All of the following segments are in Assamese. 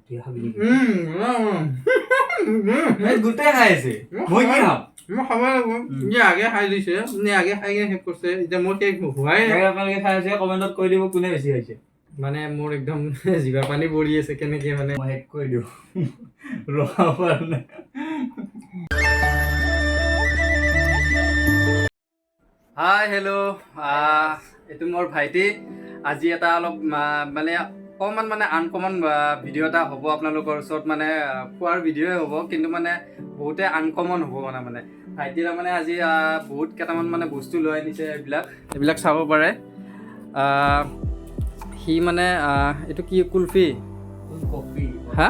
তুই খাবি নেকি গোটেই খাই আছে মই কি খাম মই খাব লাগিব যে আগে খাই দিছে নে আগে খাই কিনে শেষ কৰিছে এতিয়া মোৰ শেষ হোৱাই নাই আপোনালোকে খাই আছে কমেণ্টত কৈ দিব কোনে বেছি খাইছে মানে মোৰ একদম জিভাৰ পানী পৰি আছে কেনেকে মানে মই শেষ কৰি দিওঁ ৰখাব পৰা নাই হাই হেল্ল' এইটো মোৰ ভাইটি আজি এটা অলপ মানে অকণমান মানে আনকমন ভিডিঅ' এটা হ'ব আপোনালোকৰ ওচৰত মানে খোৱাৰ ভিডিঅ'ই হ'ব কিন্তু মানে বহুতে আনকমন হ'ব মানে ভাইটিৰ মানে আজি বহুত কেইটামান মানে বস্তু লৈ আনিছে এইবিলাক চাব পাৰে সি মানে এইটো কি কুলফি হা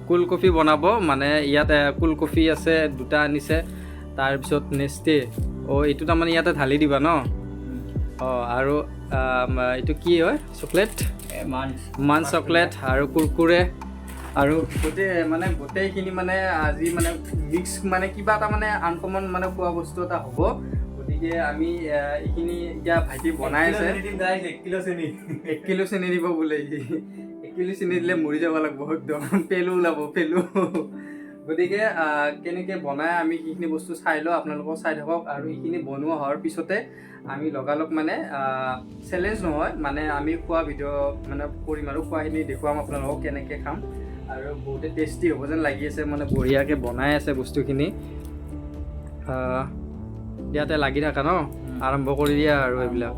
কুল কফি বনাব মানে ইয়াত কুল কফি আছে দুটা আনিছে তাৰপিছত নেষ্টি এইটো তাৰমানে ইয়াতে ঢালি দিবা ন আৰু এইটো কি হয় চকলেট মান চকলেট আৰু কুৰকুৰে আৰু গোটেইখিনি মানে আজি মানে মিক্স মানে কিবা এটা মানে আনকমন মানে খোৱা বস্তু এটা হ'ব গতিকে আমি এইখিনি এতিয়া ভাইটি বনাই আছে 1 কিলো চেনি দিব বোলে 1 কিলো চেনি দিলে মৰি যাব লাগিব একদম পেলু ওলাব পেলু গতিকে কেনেকৈ বনাই আমি সেইখিনি বস্তু চাই লওঁ আপোনালোকক চাই থাকক আৰু এইখিনি বনোৱা হোৱাৰ পিছতে আমি লগালগ মানে চেলেঞ্জ নহয় মানে আমি খোৱা ভিডিঅ' মানে কৰিম আৰু খোৱাখিনি দেখুৱাম আপোনালোকক কেনেকৈ খাম আৰু বহুতে টেষ্টি হ'ব যেন লাগি আছে মানে বঢ়িয়াকৈ বনাই আছে বস্তুখিনি ইয়াতে লাগি থাকা ন আৰম্ভ কৰি দিয়া আৰু এইবিলাক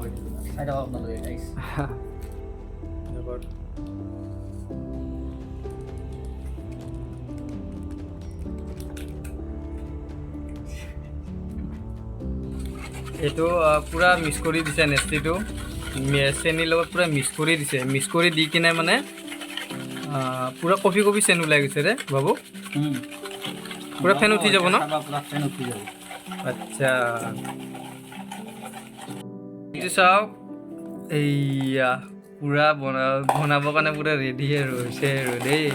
এইটো পূৰা মিক্স কৰি দিছে নেষ্টিটো চেনিৰ লগত পূৰা মিক্স কৰি দিছে মিক্স কৰি দি কিনে মানে পূৰা কফি কফি চেন ওলাই গৈছে ৰে বাবু পূৰা ফেন উঠি যাব ন আচ্ছা এইটো চাওক এইয়া পূৰা বনাবৰ কাৰণে পূৰা ৰেডি আৰু হৈছে আৰু দেই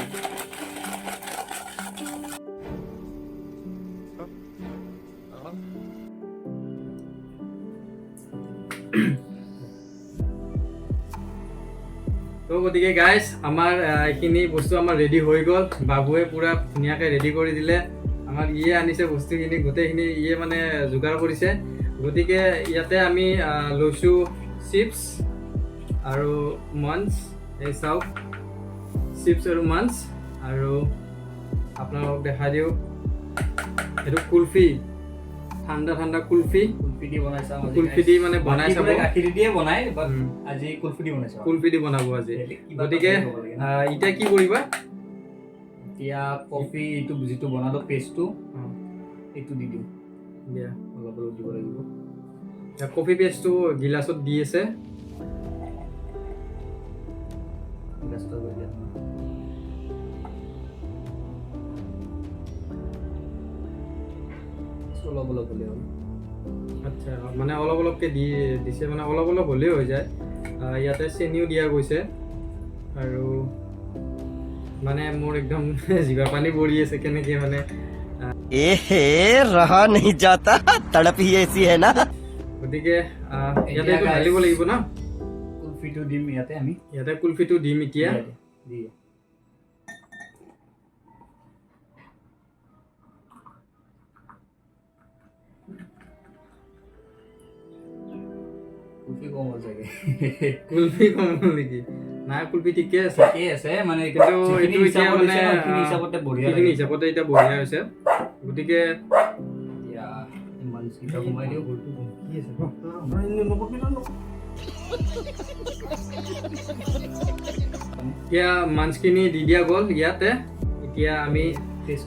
তো গতিকে গাইজ আমাৰ এইখিনি বস্তু আমাৰ ৰেডি হৈ গ'ল বাবুৱে পূৰা ধুনীয়াকৈ ৰেডি কৰি দিলে আমাক ইয়ে আনিছে বস্তুখিনি গোটেইখিনি ইয়ে মানে যোগাৰ কৰিছে গতিকে ইয়াতে আমি লৈছোঁ চিপছ আৰু মাঞ্চ এই চাওক চিপছ আৰু মাঞ্চ আৰু আপোনালোকক দেখাই দিওঁ এইটো কুলফি ঠাণ্ডা ঠাণ্ডা কুলফি দি বনাইছা কুলফি দি মানে বনাই চাব গাখীৰ দিয়ে বনাই আজি কুলফি দি বনাইছা কুলফি দি বনাব আজি গতিকে এতিয়া কি কৰিবা এতিয়া কফি এইটো যিটো বনালো পেষ্টটো এইটো দি দিওঁ দিয়া অলপ অলপ দিব লাগিব কফি পেষ্টটো গিলাচত দি আছে অলপ অলপ হ'লে হ'ল আচ্ছা মানে অলপ অলপকৈ দিছে মানে অলপ অলপ হ'লেই হৈ যায় ইয়াতে চেনিও দিয়া গৈছে আৰু মানে মোৰ একদম জিভাৰ পানী পৰি আছে কেনেকৈ মানে रहा नहीं जाता तड़प ही ऐसी है ना গতিকে ইয়াতে ঢালিব লাগিব ন কুলফিটো দিম ইয়াতে কুলফিটো দিম এতিয়া কুলফি কম হ'ল নেকি নাই কুলফি ঠিকে আছে মানে কিন্তু এইটো এতিয়া মানে হিচাপতে বঢ়িয়া হিচাপতে এতিয়া বঢ়িয়া হৈছে গতিকে সোমাই দিওঁ এতিয়া মাঞ্চখিনি দি দিয়া গ'ল ইয়াতে এতিয়া আমি টেষ্ট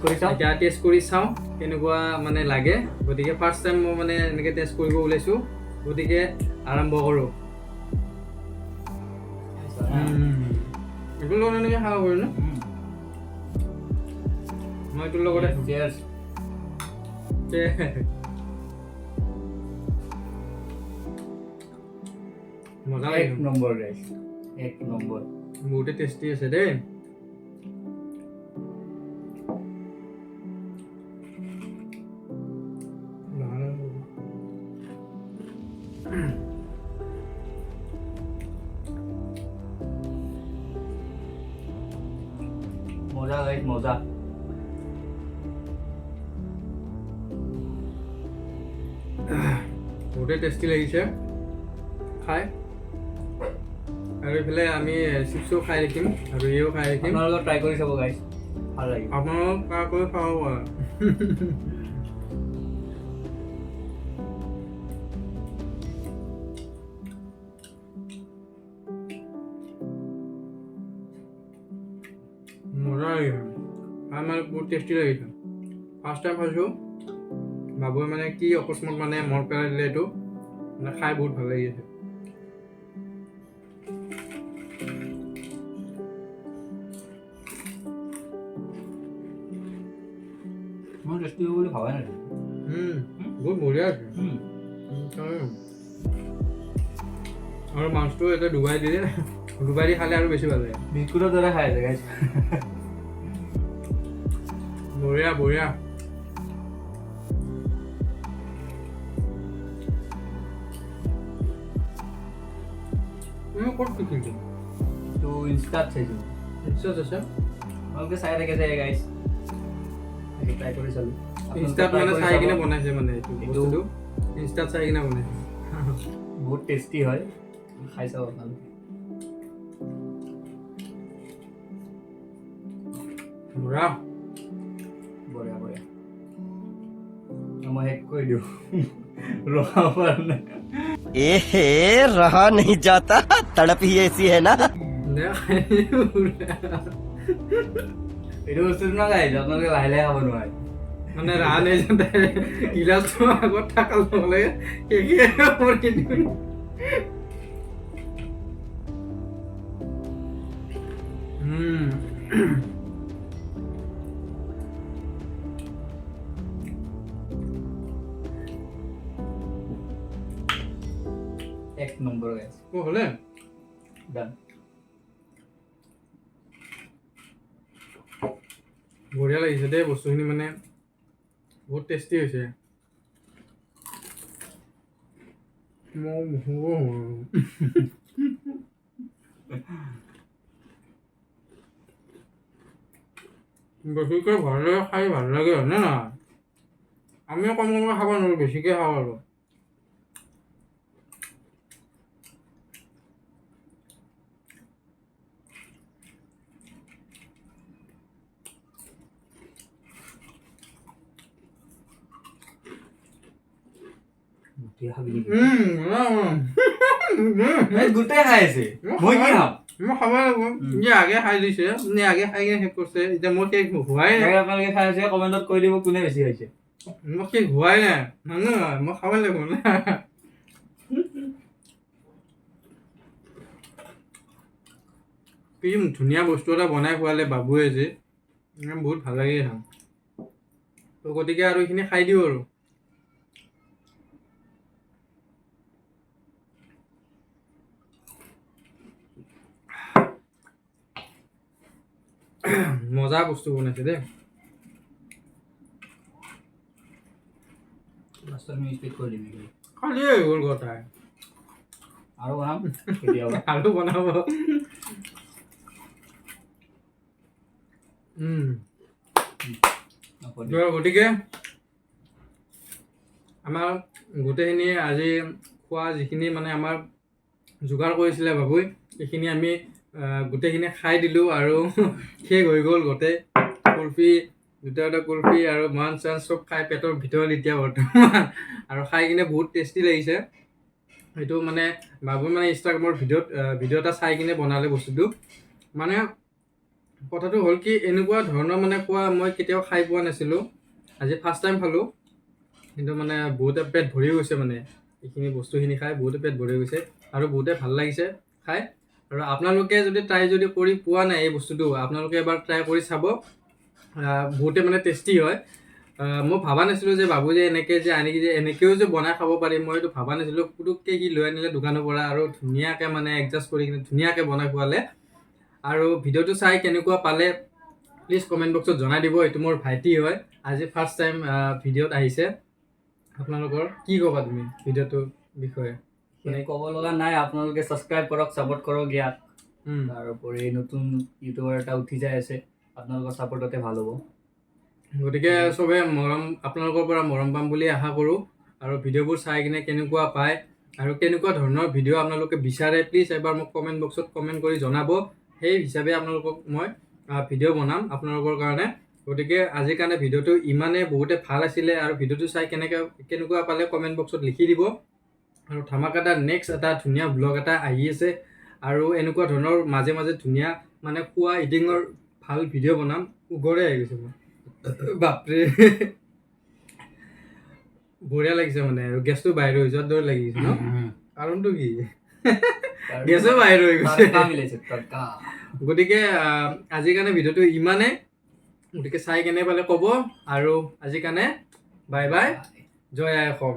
কৰি চাওঁ কেনেকুৱা মানে লাগে গতিকে ফাৰ্ষ্ট টাইম মই মানে এনেকৈ টেষ্ট কৰিব ওলাইছোঁ গতিকে আৰম্ভ কৰোঁ এইটোৰ লগত এনেকৈ খাব পাৰি ন মই এইটোৰ লগতে মজা লাগে এক নম্বৰ বহুতে টেষ্টি আছে দেই মজা গাইছ মজা বহুতেই টেষ্টি লাগিছে খাই আৰু এইফালে আমি চিপছো খাই দেখিম আৰু এইও খাই দেখিম আপোনালোকে ট্ৰাই কৰি চাব গাইছ ভাল লাগিব আপোনালোক ট্ৰাই কৰি খাব পাৰে মজা লাগিছে খাই মানে বহুত টেষ্টি লাগিছে ফাৰ্ষ্ট টাইম খাইছোঁ বাবুৱে মানে কি অকস্মাত মানে মনত পেলাই দিলে এইটো মানে খাই বহুত ভাল লাগিছে মই টেষ্টি হ'ব বুলি ভাবাই নাই বহুত বঢ়িয়া আছে আৰু মাছটো এটা ডুবাই দিলে ডুবাই দি খালে আৰু বেছি ভাল লাগে বিস্কুটৰ দৰে খাই আছে গাইছ বঢ়িয়া বঢ়িয়া ক'ত শিকিছো তো ইনষ্টাত চাইছোঁ নিশ্চয় আছে আপোনালোকে চাই থাকে যে গাইছ ট্ৰাই কৰি চালোঁ ইনষ্টাত মানে চাই কিনে বনাইছে মানে এইটো বস্তুটো ইনষ্টাত চাই কিনে বনাইছে বহুত টেষ্টি হয় খাই চাব আপোনালোকে বঢ়িয়া বঢ়িয়া বঢ়িয়া মই শেষ কৰি দিওঁ ৰখাব পৰা নাই एहे रहा नहीं जाता तड़प ही ऐसी है ना এইটো বস্তুটো না গাইছ আপোনালোকে লাহে লাহে খাব নোৱাৰে মানে ৰাণ এজেণ্টে গিলাচটো আগত থাকা লগে কৰি দিওঁ এক নম্বৰ গাইছ হ'লে ডান বঢ়িয়া লাগিছে দেই বস্তুখিনি মানে বহুত টেষ্টি হৈছে বেছিকৈ ভালদৰে খাই ভাল লাগে হয়নে নহয় আমিও কম কমকৈ খাব নোৱাৰোঁ বেছিকৈ খাওঁ আৰু গোটেই খাই আছে মই কি খাম মই খাব লাগিব যে আগে খাই দিছে নে আগে খাই কিনে শেষ কৰিছে এতিয়া মই শেষ হোৱাই নাই আপোনালোকে খাই আছে কমেণ্টত কৈ দিব কোনে বেছি খাইছে মই শেষ হোৱাই নাই নহয় মই খাব লাগিব না কি ধুনীয়া বস্তু এটা বনাই খোৱালে বাবুৱে যে বহুত ভাল লাগে খাম তো গতিকে আৰু এইখিনি খাই দিওঁ আৰু মজা বস্তু বনাইছে দেই খালি হৈ গ'ল কথা আৰু বনাম কেতিয়াবা আৰু বনাব গতিকে আমাৰ গোটেইখিনি আজি খোৱা যিখিনি মানে আমাৰ যোগাৰ কৰিছিলে বাবুই এইখিনি আমি গোটেইখিনি খাই দিলোঁ আৰু শেষ হৈ গ'ল গোটেই কুলফি দুটা কুলফি আৰু মান চান চব খাই পেটৰ ভিতৰত এতিয়া বৰ্তমান আৰু খাই কিনে বহুত টেষ্টি লাগিছে সেইটো মানে বাবুই মানে ইনষ্টাগ্ৰামৰ ভিডিঅ' এটা চাই কিনে বনালে বস্তুটো মানে কথাটো হ'ল কি এনেকুৱা ধৰণৰ মানে খোৱা মই কেতিয়াও খাই পোৱা নাছিলোঁ আজি ফাৰ্ষ্ট টাইম খালোঁ কিন্তু মানে বহুতে পেট ভৰি গৈছে মানে এইখিনি বস্তুখিনি খাই বহুতে পেট ভৰি গৈছে আৰু বহুতে ভাল লাগিছে খাই আৰু আপোনালোকে যদি ট্ৰাই যদি কৰি পোৱা নাই এই বস্তুটো আপোনালোকে এবাৰ ট্ৰাই কৰি চাব বহুতে মানে টেষ্টি হয় মই ভাবা নাছিলোঁ যে বাবু যে এনেকৈ যে আনি যে এনেকৈও যে বনাই খাব পাৰিম মই এইটো ভাবা নাছিলোঁ পুটুককৈ সি লৈ আনিলে দোকানৰ পৰা আৰু ধুনীয়াকৈ মানে এডজাষ্ট কৰি কিনে ধুনীয়াকৈ বনাই খোৱালে আৰু ভিডিঅ'টো চাই কেনেকুৱা পালে প্লিজ কমেণ্ট বক্সত জনাই দিব এইটো মোৰ ভাইটি হয় আজি ফাৰ্ষ্ট টাইম ভিডিঅ'ত আহিছে আপোনালোকৰ কি ক'বা তুমি ভিডিঅ'টোৰ বিষয়ে মানে ক'ব লগা নাই আপোনালোকে ছাবস্ক্ৰাইব কৰক ছাপোৰ্ট কৰক ইয়াক তাৰোপৰি নতুন ইউটিউবাৰ এটা উঠি যাই আছে আপোনালোকৰ ছাপোৰ্টতে ভাল হ'ব। গতিকে চবে আপোনালোকৰ পৰা মৰম পাম বুলি আশা কৰোঁ। আৰু ভিডিঅ'বোৰ চাই কিনে কেনেকুৱা পায় আৰু কেনেকুৱা ধৰণৰ ভিডিঅ' আপোনালোকে বিচাৰে প্লিজ এবাৰ মোক কমেণ্ট বক্সত কমেণ্ট কৰি জনাব। সেই হিচাপে আপোনালোকক মই ভিডিঅ' বনাম আপোনালোকৰ কাৰণে। গতিকে আজিৰ কাৰণে ভিডিঅ'টো ইমানেই বহুতে ভাল আছিলে আৰু ভিডিঅ'টো চাই কেনেকুৱা পালে কমেণ্ট বক্সত লিখি দিব। আৰু ধামাকাদাৰ নেক্সট এটা ধুনীয়া ব্লগ এটা আহি আছে আৰু এনেকুৱা ধৰণৰ মাজে মাজে ধুনীয়া মানে খোৱা ইটিঙৰ ভাল ভিডিঅ' বনাম। উগৰে আহি গৈছে মই, বাপৰে বঢ়িয়া লাগিছে মানে আৰু গেছটো বাহিৰ হৈ যোৱাৰ দৰে লাগি গৈছে ন? কাৰণটো কি? গেছো বাহিৰ হৈ গৈছে। গতিকে আজিৰ কাৰণে ভিডিঅ'টো ইমানে। গতিকে চাই কেনে পালে ক'ব আৰু আজিৰ কাৰণে বাই বাই, জয় আই অসম।